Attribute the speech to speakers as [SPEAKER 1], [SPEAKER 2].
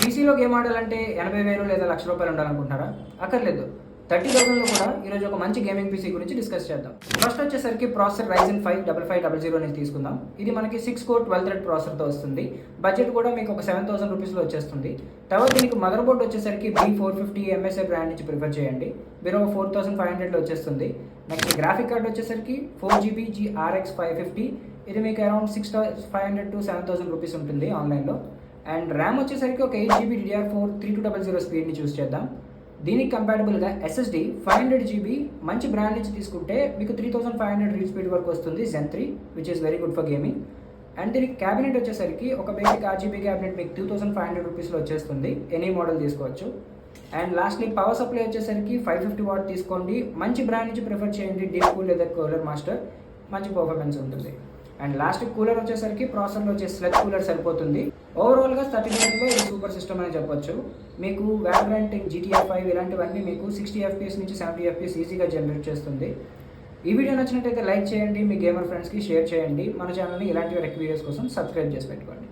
[SPEAKER 1] పీసీలో game ఆడాలంటే 80,000 లేదా రూ. 1,00,000 ఉండాలనుకుంటున్నారా? అక్కర్లేదు. 30,000లో కూడా ఈరోజు ఒక మంచి గేమింగ్ పీసీ గురించి డిస్కస్ చేద్దాం. ఫస్ట్ వచ్చేసరికి ప్రాసెసర్ Ryzen 5 5500 అనేది తీసుకుందాం. ఇది మనకి 6 కోర్ 12 థ్రెడ్ ప్రాసెసర్తో వస్తుంది. బడ్జెట్ కూడా మీకు ఒక 7,000 రూపీస్లో వచ్చేస్తుంది. తర్వాత దీనికి మదర్ బోర్డ్ వచ్చేసరికి B450 MSI బ్రాండ్ నుంచి ప్రిఫర్ చేయండి. మీరు 4,500లో వచ్చేస్తుంది. నెక్స్ట్ గ్రాఫిక్ కార్డ్ వచ్చేసరికి 4GB GRX 550. ఇది మీకు అరౌండ్ 6,500 to 7,000 రూపీస్ ఉంటుంది ఆన్లైన్లో. అండ్ ర్యామ్ వచ్చేసరికి ఒక 8GB DDR4 3200 స్పీడ్ని చూస్ చేద్దాం. దీనికి కంపాటబుల్గా SSD 500GB మంచి బ్రాండ్ నుంచి తీసుకుంటే మీకు 3,500 రీడ్ స్పీడ్ వరకు వస్తుంది Zen 3, which is very good for gaming. And దీనికి క్యాబినెట్ వచ్చేసరికి ఒక బేసిక్ RGB క్యాబినెట్ మీకు 2,500 రూపీస్లో వచ్చేస్తుంది. ఎనీ మోడల్ తీసుకోవచ్చు. అండ్ లాస్ట్లీ పవర్ సప్లై వచ్చేసరికి 550 వాట్ తీసుకోండి. మంచి బ్రాండ్ నుంచి ప్రిఫర్ చేయండి. డీప్ కూల్ లేదా కూలర్ మాస్టర్, మంచి పర్ఫార్మెన్స్ ఉంటుంది. అండ్ లాస్ట్ కూలర్ వచ్చేసరికి ప్రాసెసర్లో వచ్చే స్లెజ్ కూలర్ సరిపోతుంది. ఓవరాల్గా 30,000లో ఇది సూపర్ సిస్టమ్ అని చెప్పొచ్చు. మీకు వాల్రెంట్, GTA 5 ఇలాంటివన్నీ మీకు 60 FPS నుంచి 70 FPS ఈజీగా జనరేట్ చేస్తుంది. ఈ వీడియో నచ్చినట్టయితే లైక్ చేయండి, మీ గేమర్ ఫ్రెండ్స్కి షేర్ చేయండి. మన ఛానల్ని ఇలాంటి వీడియోస్ కోసం సబ్స్క్రైబ్ చేసి పెట్టుకోండి.